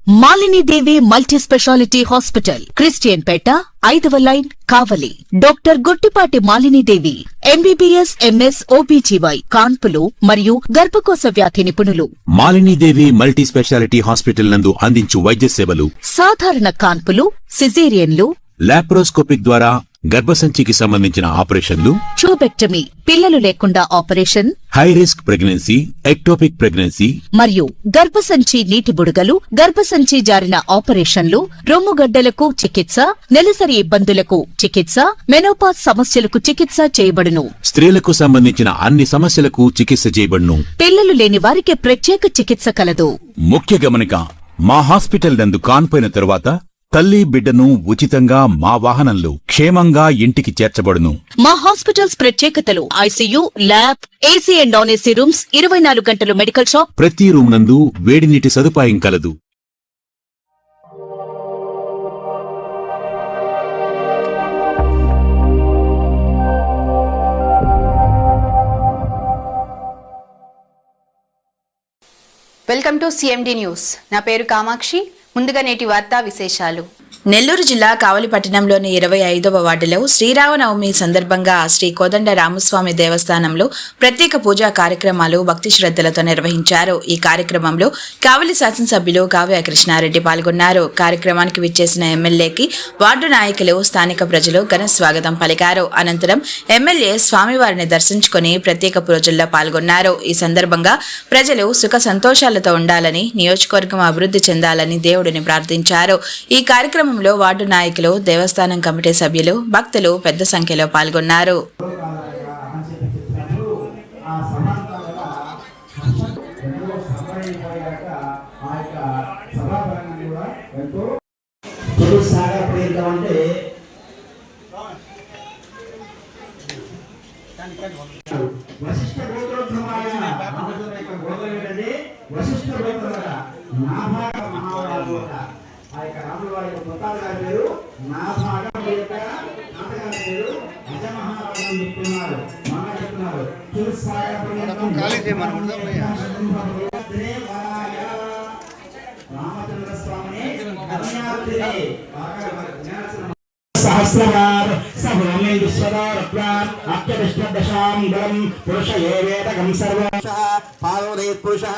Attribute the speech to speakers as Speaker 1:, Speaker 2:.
Speaker 1: Malini Devi multi specialty hospital, Christian Peta, 5వ line, Kavali. Doctor Guttipati Malinidevi, MBBS, MS, OBGY, కాన్పులు మరియు గర్భకోశ వ్యాధి నిపుణులు.
Speaker 2: మాలినీదేవి మల్టీ స్పెషాలిటీ హాస్పిటల్ నందు అందించు వైద్య సేవలు:
Speaker 1: సాధారణ కాన్పులు, సిజేరియన్లు,
Speaker 2: లాప్రోస్కోపిక్ ద్వారా గర్భసంచికి సంబంధించిన ఆపరేషన్లు,
Speaker 1: ట్యూబెక్టమీ, పిల్లలు లేకుండా operation,
Speaker 2: high risk pregnancy, ectopic pregnancy
Speaker 1: మరియు గర్భసంచి నీటి బుడగలు, గర్భసంచి జారిన ఆపరేషన్లు, రొమ్ముగడ్డలకు చికిత్స, నెలసరి ఇబ్బందులకు చికిత్స, మెనోపాజ్ సమస్యలకు చికిత్స చేయబడును.
Speaker 2: స్త్రీలకు సంబంధించిన అన్ని సమస్యలకు చికిత్స చేయబడును.
Speaker 1: పిల్లలు లేని వారికి ప్రత్యేక చికిత్స కలదు.
Speaker 2: ముఖ్య గమనిక: మా హాస్పిటల్ నందు కాన్పోయిన తరువాత తల్లి బిడ్డను ఉచితంగా మా వాహనంలో క్షేమంగా ఇంటికి చేర్చబడును.
Speaker 1: మా హాస్పిటల్స్ ప్రత్యేకతలు: ICU, lab, AC and non AC rooms, 24 గంటలు మెడికల్ షాప్,
Speaker 2: ప్రతి రూమ్ నందు వేడి నీటి సదుపాయం కలదు.
Speaker 3: Welcome to CMD news. నా పేరు కామాక్షి. ముందుగా నేటి వార్తా విశేషాలు.
Speaker 4: నెల్లూరు జిల్లా కావలి పట్టణంలోని 25వ వార్డులో శ్రీరామనవమి సందర్భంగా శ్రీ కోదండ రామస్వామి దేవస్థానంలో ప్రత్యేక పూజా కార్యక్రమాలు భక్తి శ్రద్ధలతో నిర్వహించారు. ఈ కార్యక్రమంలో కావలి శాసనసభ్యులు కావ్య కృష్ణారెడ్డి పాల్గొన్నారు. కార్యక్రమానికి విచ్చేసిన ఎమ్మెల్యేకి వార్డు నాయకులు, స్థానిక ప్రజలు ఘన స్వాగతం పలికారు. అనంతరం ఎమ్మెల్యే స్వామివారిని దర్శించుకుని ప్రత్యేక పూజల్లో పాల్గొన్నారు. ఈ సందర్భంగా ప్రజలు సుఖ సంతోషాలతో ఉండాలని, నియోజకవర్గం అభివృద్ధి చెందాలని దేవుడిని ప్రార్థించారు. ఈ కార్యక్రమం వార్డు నాయకులు, దేవస్థానం కమిటీ సభ్యులు, భక్తులు పెద్ద సంఖ్యలో పాల్గొన్నారు.
Speaker 5: ఆ యొక్క రాముల వారి పుత్తాలు గారి పేరు నా భాగం యొక్క నాటగారి పేరు అజమహారాజు అని చెప్తున్నారు. మన చెప్తున్నారు రామచంద్ర స్వామిని సహస్రవార్ సభూమి విశ్వదారత్వాన్ అత్యవిష్ణదశాం బలం పురుష ఏవేదకం సర్వం పాదోదయత్ పురుషః